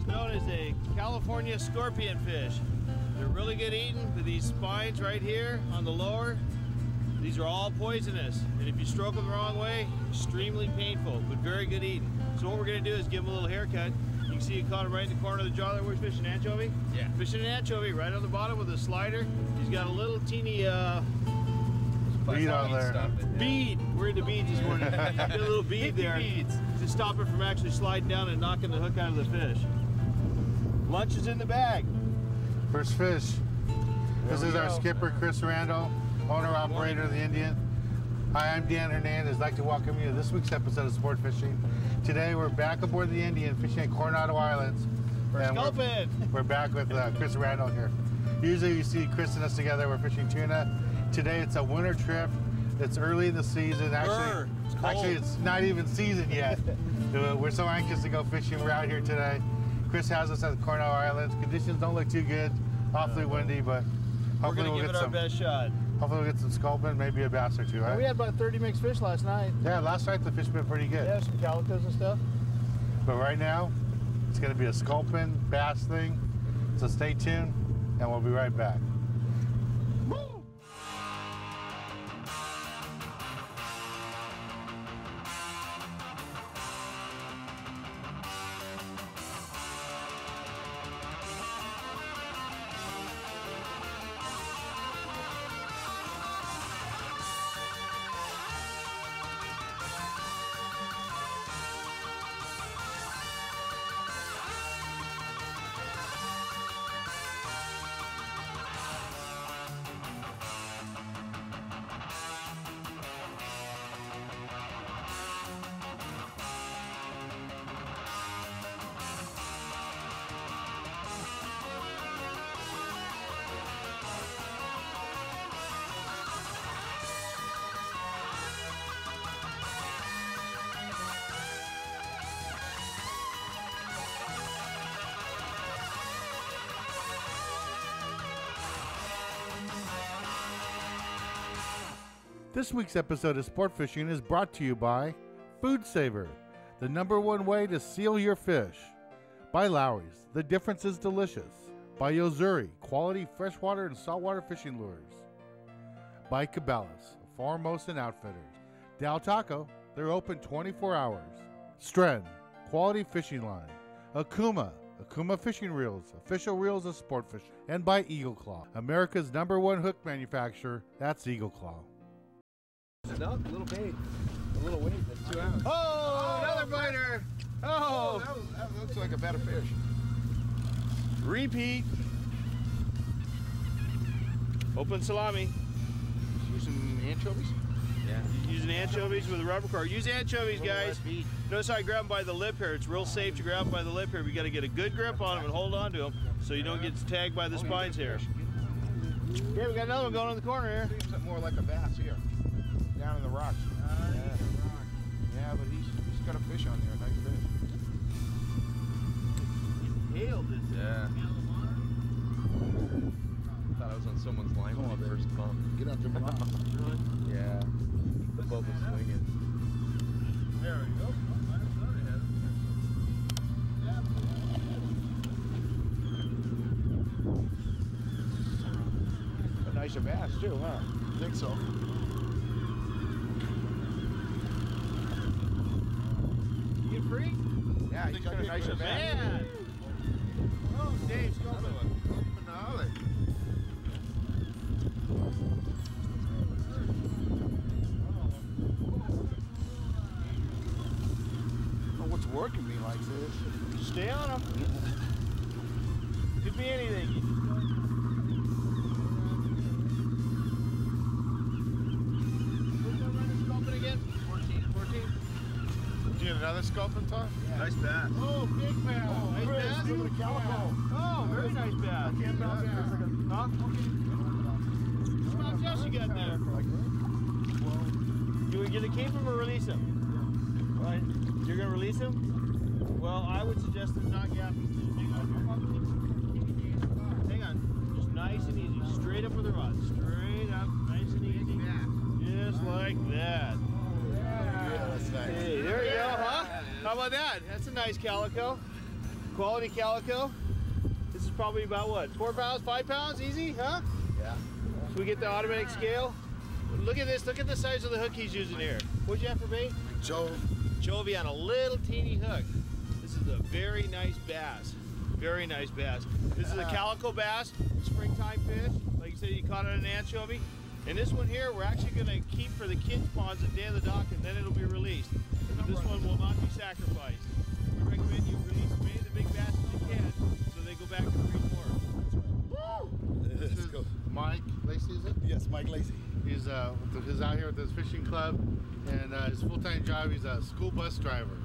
known as a California scorpion fish. They're really good eating with these spines right here on the lower. These are all poisonous, and if you stroke them the wrong way, extremely painful, but very good eating. So what we're going to do is give them a little haircut. You can see you caught him right in the corner of the jaw there. Where's fishing anchovy? Yeah. Fishing an anchovy right on the bottom with a slider. He's got a little teeny bead on there. Bead. We're into beads this morning. Got a little bead there to stop it from actually sliding down and knocking the hook out of the fish. Lunch is in the bag. First fish. This is our skipper, Chris Randall, owner-operator of the Indian. Hi, I'm Dan Hernandez. I'd like to welcome you to this week's episode of Sport Fishing. Today we're back aboard the Indian fishing at Coronado Islands. We're back with Chris Randall here. Usually you see Chris and us together, we're fishing tuna. Today it's a winter trip. It's early in the season. Actually, it's not even season yet. We're so anxious to go fishing. We're out here today. Chris has us at the Coronado Islands. Conditions don't look too good. Awfully windy, but hopefully we'll get our best shot. Hopefully we'll get some sculpin, maybe a bass or two, right? We had about 30 mixed fish last night. Yeah, last night the fish been pretty good. Yeah, some calicos and stuff. But right now, it's going to be a sculpin bass thing. So stay tuned, and we'll be right back. This week's episode of Sport Fishing is brought to you by Food Saver, the #1 way to seal your fish. By Lowry's, the difference is delicious. By Yozuri, quality freshwater and saltwater fishing lures. By Cabela's, Foremost and Outfitters. Del Taco, they're open 24 hours. Stren, quality fishing line. Akuma fishing reels, official reels of sport fishing. And by Eagle Claw, America's #1 hook manufacturer, that's Eagle Claw. No, a little bait, a little weight, that's 2 ounces. Oh, another biter. Oh, that looks like a better fish. Repeat. Open salami. Using anchovies? Yeah. Using anchovies with a rubber cord. Use anchovies, guys. Notice how I grab them by the lip here. It's real safe to grab them by the lip here. We got to get a good grip on them and hold on to them so you don't get tagged by the spines here. Yeah, we got another one going in the corner here. Seems more like a bass here. Down in the rocks. Yeah, but he's got a fish on there, a nice fish. Hailed this. Yeah. Thought I was on someone's line when I first bumped. Get out the rock. Really? Yeah. The boat was swinging. There we go. A nicer bass too, huh? I think so. Free? Yeah, he's got a nicer bass. Oh, Dave's going. Finale. Oh, what's working me like this? Stay on him. Could be anything. What's that running sculpin again? 14. Did you get another sculpin, Tom? Yeah. Nice bass. Oh, big bass. Oh, nice bass. Look at the calico. Oh, very nice bass. I can't bounce bass. Huh? What else you got there? You would get a keep him or release him? Right. You're going to release him? Well, I would suggest him not gapping. Hang on. Just nice and easy. Straight up with the rod. Straight up. Nice and easy. Just like that. Yeah, that's nice. Hey, there you go, huh? How about that? That's a nice calico. quality calico. This is probably about what, 4 pounds, 5 pounds, easy, huh? Yeah. So we get the automatic scale. Look at this, look at the size of the hook he's using here. What'd you have for bait? Jovi on a little teeny hook. This is a very nice bass. Very nice bass. This is a Calico Bass, springtime fish. Like you said, you caught it on an anchovy. And this one here, we're actually gonna keep for the kids' ponds at Day of the Dock, and then it'll be released. But this one will not be sacrificed. We recommend you release as many of the big bass as you can, so they go back and breed more. This is Mike Lacey, is it? Yes, Mike Lacey. He's out here with his fishing club, and his full-time job, he's a school bus driver.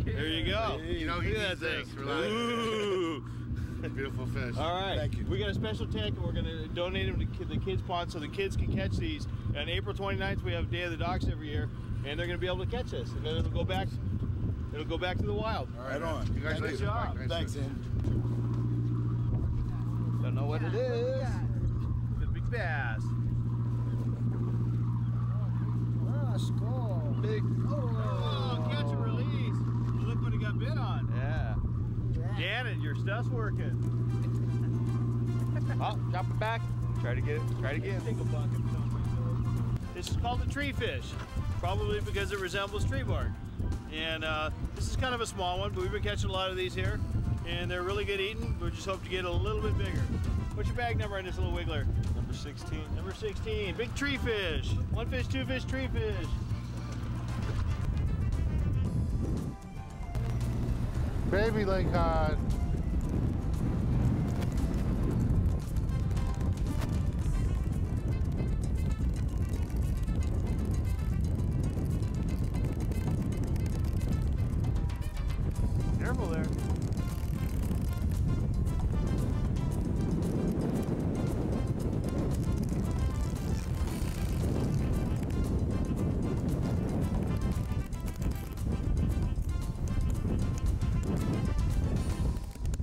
There you go. You know, he Look at needs that this. thing. Ooh. Beautiful fish. All right. Thank you. We got a special tank, and we're going to donate them to the kids' pond so the kids can catch these. On April 29th, we have Day of the Docks every year, and they're going to be able to catch this, and then it'll go back. It'll go back to the wild. All right, Right on. Congratulations, Good job. Mike. Nice Thanks, fish. Ann. Don't know what it is. The big bass. Oh, skull. Big. Oh, catch and release. Look what he got bit on. Yeah. Gannon, your stuff's working. Oh, drop it back. Try to get it. Try it again. Take a bucket. This is called a tree fish, probably because it resembles tree bark. And this is kind of a small one, but we've been catching a lot of these here, and they're really good eating. We just hope to get a little bit bigger. What's your bag number on this little wiggler? Number 16. Number 16. Big tree fish. One fish, two fish, tree fish. Baby lake cod. Careful there.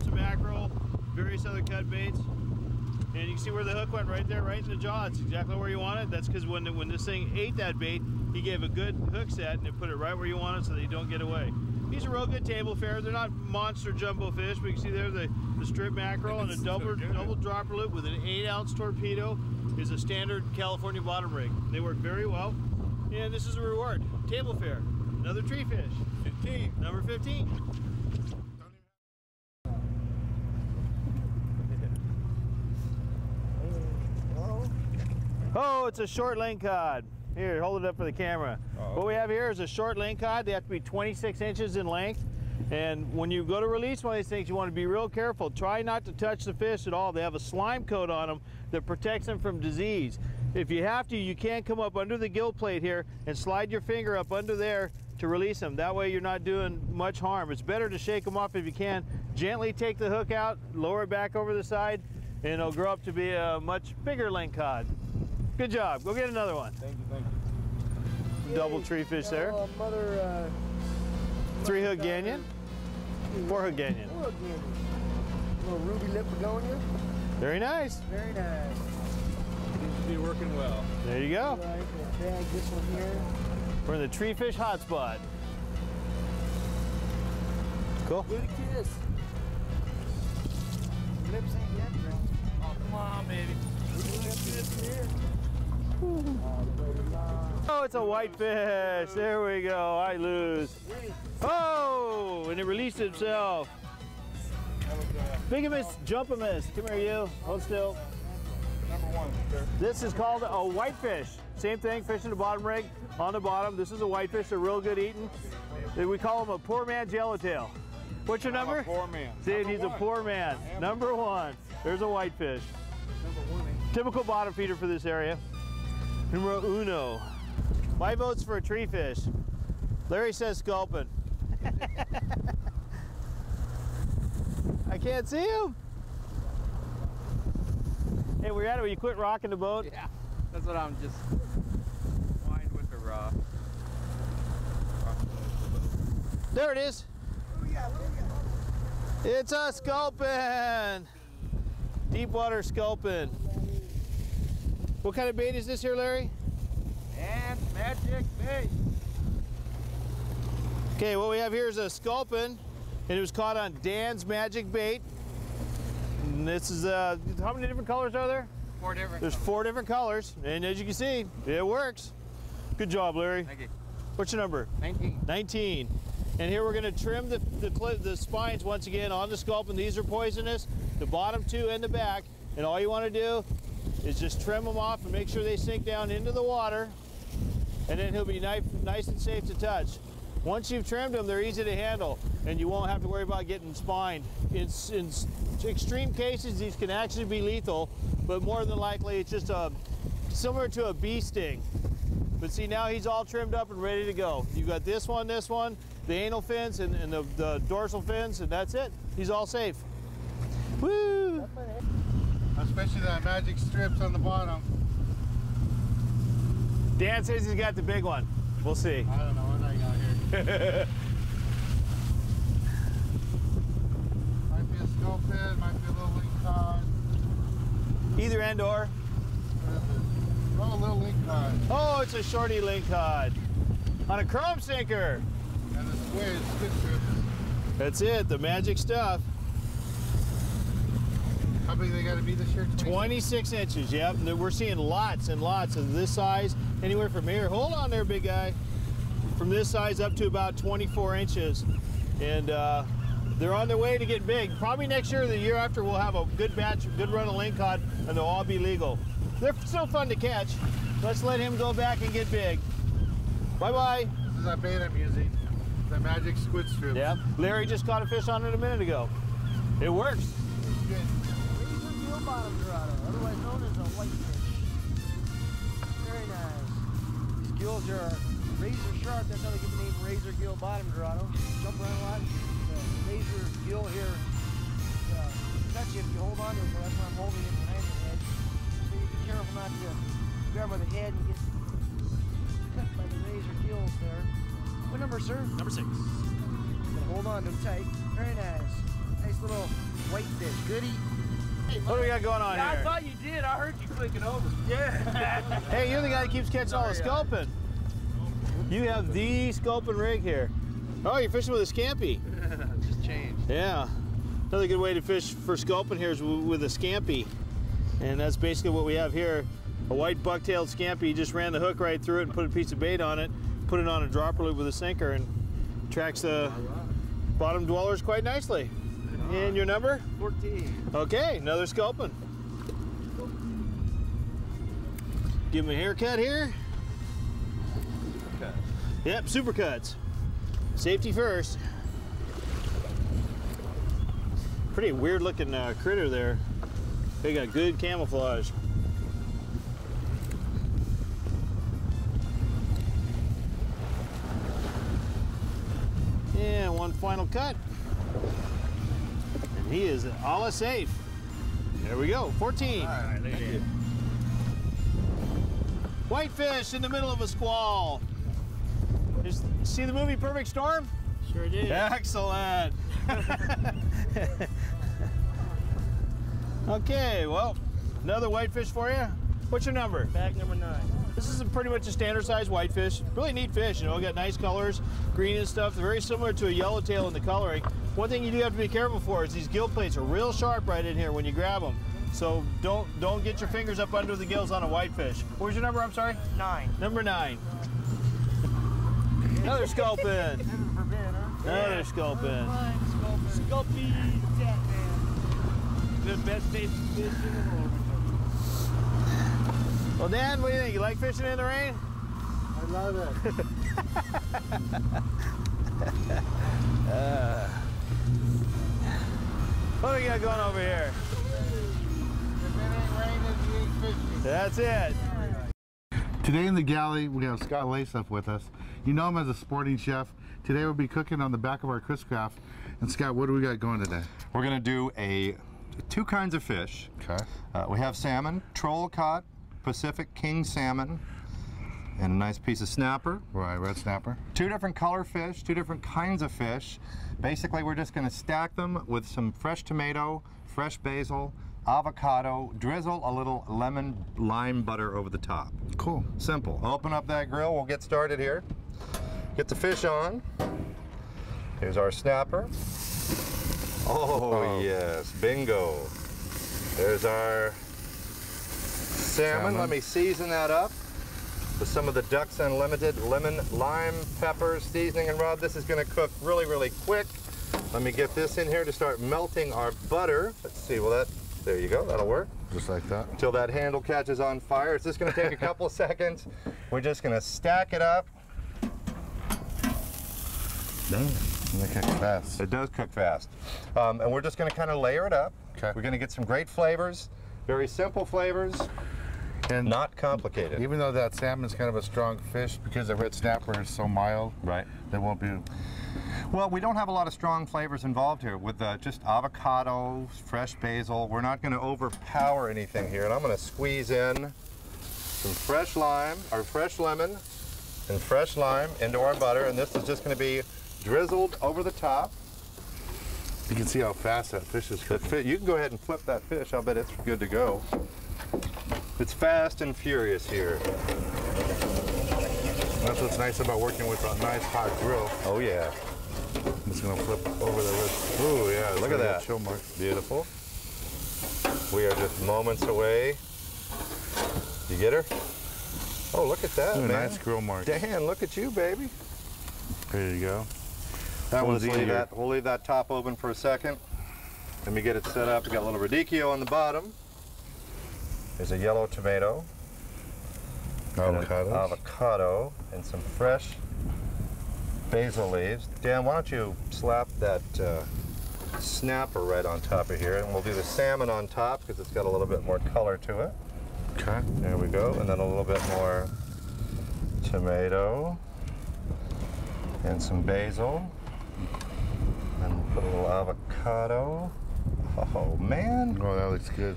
Some mackerel, various other cut baits. And you can see where the hook went right there, right in the jaw. It's exactly where you want it. That's because when this thing ate that bait, he gave a good hook set and it put it right where you want it so they don't get away. These are real good table fare. They're not monster jumbo fish, but you can see there the strip mackerel and a double dropper loop with an 8-ounce torpedo is a standard California bottom rig. They work very well, and this is a reward. Table fare, another tree fish. 15. Number 15. Oh, it's a short lingcod. Here, hold it up for the camera. What we have here is a short lingcod. They have to be 26 inches in length. And when you go to release one of these things, you want to be real careful. Try not to touch the fish at all. They have a slime coat on them that protects them from disease. If you have to, you can come up under the gill plate here and slide your finger up under there to release them. That way you're not doing much harm. It's better to shake them off if you can. Gently take the hook out, lower it back over the side, and it'll grow up to be a much bigger lingcod. Good job. Go get another one. Thank you, thank you. Double tree fish there. Mother, 3-hook ganyan. 4-hook ganyan. 4-hook ganyan. Little ruby lip begonia. Very nice. Very nice. Seems to be working well. There you go. Right, gonna bag this one here. We're in the tree fish hotspot. Cool. Give it a kiss. Lips ain't yet, bro. Oh, come on, baby. Oh, it's a whitefish. There we go. I lose. Oh, and it released itself. Bigamous, jumpamus. Come here, you. Hold still. Number 1, sir. This is called a whitefish. Same thing, fish in the bottom rig, on the bottom. This is a whitefish. They're real good eating. We call them a poor man's yellowtail. What's your number? I'm a poor man. See, Number he's a 1. poor man. Number 1. There's a whitefish. Number 1, eh? Typical bottom feeder for this area. Numero uno. My vote's for a tree fish. Larry says sculpin. I can't see him. Hey, we're at it. Will you quit rocking the boat? Yeah, that's what I'm just wind with the raw. There it is. It's a sculpin. Deep water sculpin. What kind of bait is this here, Larry? And magic bait. Okay, what we have here is a sculpin. and it was caught on Dan's Magic Bait. And this is, how many different colors are there? 4 different. There's 4 different colors, and as you can see, it works. Good job, Larry. Thank you. What's your number? 19. 19. And here we're going to trim the spines once again on the sculpin. These are poisonous, the bottom 2 and the back. And all you want to do is just trim them off and make sure they sink down into the water. And then he'll be nice and safe to touch. Once you've trimmed them, they're easy to handle, and you won't have to worry about getting spined. In extreme cases, these can actually be lethal, but more than likely, it's just similar to a bee sting. But see, now he's all trimmed up and ready to go. You got this one, the anal fins, and the dorsal fins, and that's it. He's all safe. Woo! Especially that magic strips on the bottom. Dan says he's got the big one. We'll see. I don't know what I got here. Might be a sculpin, might be a little link cod. Either end or. What is it? Oh, a little link cod. Oh, it's a shorty link cod on a chrome sinker. And the squid strips. That's it, the magic stuff. How big they got to be this year? 26 inches, yep. And we're seeing lots and lots of this size, anywhere from here. Hold on there, big guy. From this size up to about 24 inches. And they're on their way to get big. Probably next year or the year after, we'll have a good batch, good run of link cod, and they'll all be legal. They're still fun to catch. Let's let him go back and get big. Bye-bye. This is that bait I'm using. The magic squid strip. Yeah, Larry just caught a fish on it a minute ago. It works. Good. Bottom dorado, otherwise known as a whitefish. Very nice. These gills are razor sharp. That's how they get the name razor gill bottom dorado. Jump around a lot. The razor gill here touch you if you hold on to it. So that's why I'm holding it behind the head. So you be careful not to grab by the head and get cut by the razor gills there. What number, sir? Number 6. Hold on to them tight. Very nice. Nice little whitefish. Good eat. What do we got going on Yeah, here? I thought you did. I heard you clicking over. Yeah. Hey, you're the guy that keeps catching all the sculpin. You have the sculpin rig here. Oh, you're fishing with a scampi. Just changed. Yeah. Another good way to fish for sculpin here is with a scampi. And that's basically what we have here. A white buck-tailed scampi. You just ran the hook right through it and put a piece of bait on it, put it on a dropper loop with a sinker, and tracks the bottom dwellers quite nicely. And your number? 14. Okay, another sculpin. Give him a haircut here. Okay. Yep, super cuts. Safety first. Pretty weird looking critter there. They got good camouflage. And one final cut. And he is all safe. There we go, 14. All right, thank you. Whitefish in the middle of a squall. See the movie Perfect Storm? Sure did. Excellent. Okay, well, another whitefish for you. What's your number? Bag number 9. This is pretty much a standard size whitefish. Really neat fish, you know, got nice colors, green and stuff. They're very similar to a yellowtail in the coloring. One thing you do have to be careful for is these gill plates are real sharp right in here when you grab them. So don't get your fingers up under the gills on a whitefish. Where's your number, I'm sorry? 9. Number 9. Another sculpin. This is for Ben, huh? Another sculpin. Sculpey cat man. The best taste fish in the world. Well, Dan, what do you think? You like fishing in the rain? I love it. What do we got going over here? If it ain't raining, you ain't fishing. That's it. Today in the galley, we have Scott Laceff with us. You know him as a sporting chef. Today we'll be cooking on the back of our Chris Craft. And Scott, what do we got going today? We're going to do two kinds of fish. Okay. We have salmon, troll caught, Pacific king salmon, and a nice piece of snapper. Right, red snapper. 2 different color fish, 2 different kinds of fish. Basically, we're just going to stack them with some fresh tomato, fresh basil, avocado, drizzle a little lemon lime butter over the top. Cool. Simple. Open up that grill, we'll get started here. Get the fish on. Here's our snapper. Oh, yes, bingo. There's our salmon. Let me season that up with some of the Ducks Unlimited lemon, lime, pepper, seasoning, and rub. This is going to cook really, really quick. Let me get this in here to start melting our butter. Let's see, there you go, that'll work. Just like that. Until that handle catches on fire. It's just going to take a couple of seconds. We're just going to stack it up. Damn. It cooks fast. It does cook fast. And we're just going to kind of layer it up. Okay. We're going to get some great flavors, very simple flavors, and not complicated. Even though that salmon's kind of a strong fish, because the red snapper is so mild, right? There won't be. Well, we don't have a lot of strong flavors involved here with just avocado, fresh basil. We're not going to overpower anything here. And I'm going to squeeze in some fresh lime, or fresh lemon, and fresh lime into our butter. And this is just going to be drizzled over the top. You can see how fast that fish is cooking. You can go ahead and flip that fish. I'll bet it's good to go. It's fast and furious here. That's what's nice about working with a nice hot grill. Oh yeah. I'm just gonna flip over the wrist. Oh yeah, look at that. Chill mark. Beautiful. We are just moments away. You get her? Oh, look at that, man. Nice grill mark. Dan, look at you, baby. There you go. That We'll one's easier. We'll leave that top open for a second. Let me get it set up. We got a little radicchio on the bottom. There's a yellow tomato. Avocado and some fresh basil leaves. Dan, why don't you slap that snapper right on top of here, and we'll do the salmon on top because it's got a little bit more color to it. Okay. There we go, and then a little bit more tomato and some basil, and put a little avocado. Oh man! Oh, that looks good.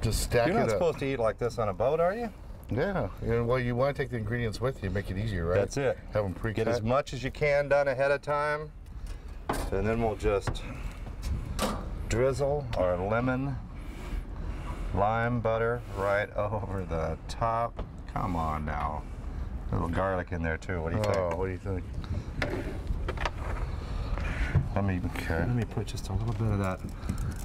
Just stack it up. You're not supposed to eat like this on a boat, are you? Yeah. Well, you want to take the ingredients with you, make it easier, right? That's it. Have them pre-cut. Get as much as you can done ahead of time, and then we'll just drizzle our lemon, lime butter right over the top. Come on now. A little garlic in there too. What do you think? Oh, what do you think? Let me put just a little bit of that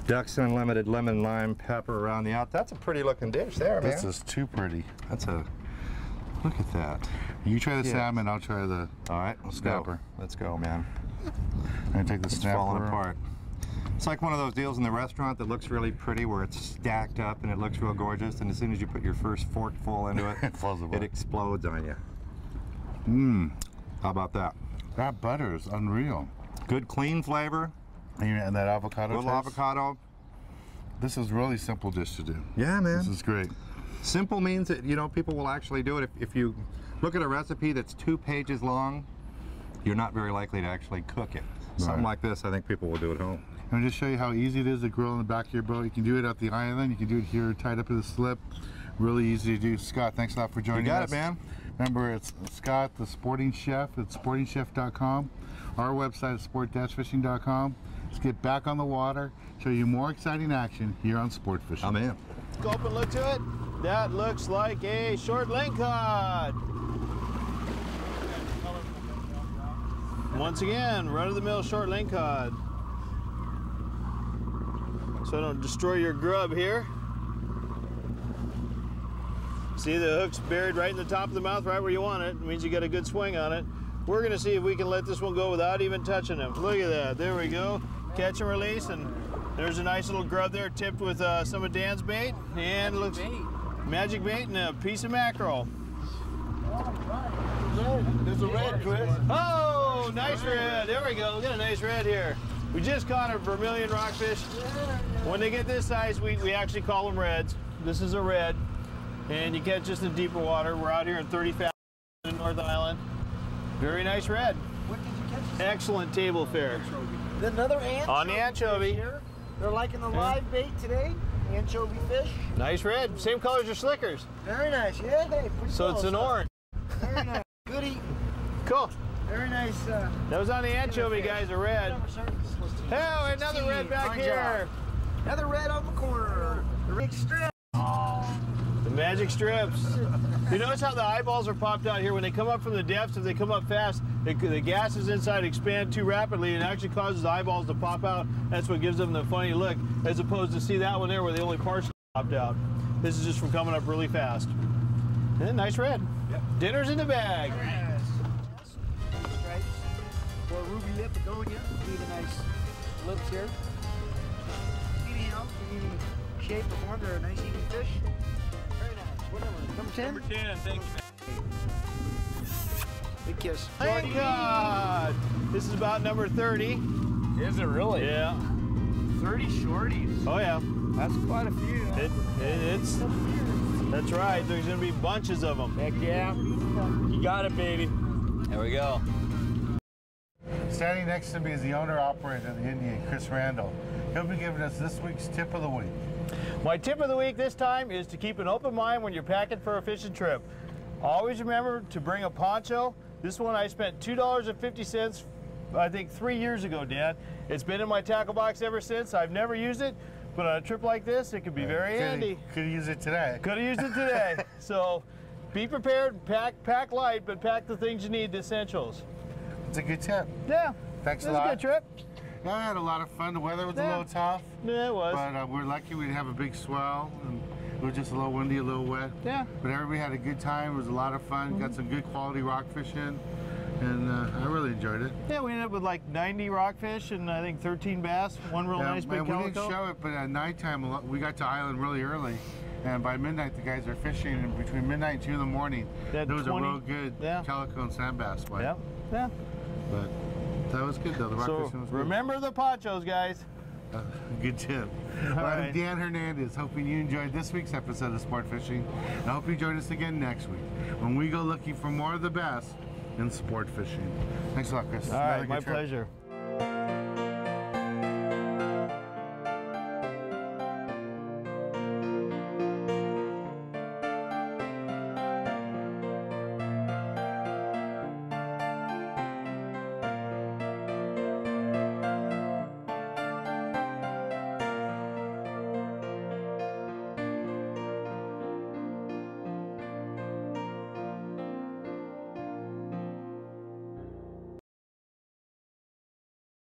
Ducks Unlimited lemon lime pepper around the out. That's a pretty looking dish there, man. This is too pretty. Look at that. You try the salmon, I'll try the All right, let's go. Let's go, man. I'm gonna take the snapper. It's falling apart. It's like one of those deals in the restaurant that looks really pretty where it's stacked up and it looks real gorgeous, and as soon as you put your first forkful into it, it falls apart. It explodes on you. How about that? That butter is unreal. Good clean flavor. And that avocado Little taste. avocado. This is really simple dish to do. Yeah, man. This is great. Simple means that, you know, people will actually do it. If you look at a recipe that's 2 pages long, you're not very likely to actually cook it. Something like this, I think people will do at home. Let me just show you how easy it is to grill in the back of your boat. You can do it at the island. You can do it here tied up to the slip. Really easy to do. Scott, thanks a lot for joining us. You got it, man. Remember, it's Scott, the sporting chef at sport-fishing.com. Our website is sport-fishing.com. Let's get back on the water, show you more exciting action here on Sport Fishing. I'm in. Go up and look to it. That looks like a short lingcod. Once again, run-of-the-mill short lingcod. So I don't destroy your grub here. See, the hook's buried right in the top of the mouth, right where you want it. It means you got a good swing on it. We're gonna see if we can let this one go without even touching him. Look at that, there we go. Catch and release, and there's a nice little grub there tipped with some of Dan's bait. And looks magic bait and a piece of mackerel. There's a red, Chris. Oh, nice red, there we go, we got a nice red here. We just caught a vermilion rockfish. When they get this size, we actually call them reds. This is a red, and you catch just in deeper water. We're out here in 30 fathoms in North Island. Very nice red. What did you catch? Excellent table fare. Another anchovy. On the anchovy. Here. They're liking the live bait today. Anchovy fish. Nice red. Same color as your slickers. Very nice. Yeah, hey, pretty So close. it's an orange. Very nice. Good eating. Cool. Very nice. That was on the anchovy, guys, a red. Oh, another red back here. Another red on the corner. The red strip. The Magic strips. You notice how the eyeballs are popped out here when they come up from the depths? If they come up fast, the gases inside expand too rapidly and actually causes the eyeballs to pop out. That's what gives them the funny look, as opposed to see that one there where they only partially popped out. This is just from coming up really fast. And nice red. Yep. Dinner's in the bag. Yes. Stripes or ruby lip begonia. See the nice lips here. Eating out, eating shape or form. They're a nice eating fish. Very nice. What number? Number 10? Number 10, thank you. Big kiss. Thank God. This is about number 30. Is it really? Yeah. 30 shorties. Oh yeah. That's quite a few. That's right. There's gonna be bunches of them. Heck yeah. You got it, baby. There we go. Standing next to me is the owner-operator of the Indian, Chris Randall. He'll be giving us this week's tip of the week. My tip of the week this time is to keep an open mind when you're packing for a fishing trip. Always remember to bring a poncho. This one I spent $2.50, I think 3 years ago, Dan. It's been in my tackle box ever since. I've never used it, but on a trip like this, it could be very handy. Could use it today. Could have used it today. So be prepared, pack light, but pack the things you need, the essentials. It's a good tip. Yeah. Thanks a It was lot. a good trip. Yeah, I had a lot of fun. The weather was a Yeah. little tough, Yeah, it was. but we're lucky we didn't have a big swell, and it was just a little windy, a little wet. Yeah. But everybody had a good time. It was a lot of fun. Got some good quality rockfish in, and I really enjoyed it. Yeah, we ended up with like 90 rockfish and I think 13 bass. One real nice big and we calico. didn't show it, but at nighttime we got to island really early, and by midnight the guys are fishing. And between midnight and 2 in the morning, That there was 20 a real good calico and sand bass bite. Yeah. Yeah. But that was good though. The So rockfish was good. remember the ponchos, guys. Good tip. Well, I'm Dan Hernandez, hoping you enjoyed this week's episode of Sport Fishing. I hope you join us again next week when we go looking for more of the best in sport fishing. Thanks a lot, Chris. All right, my pleasure.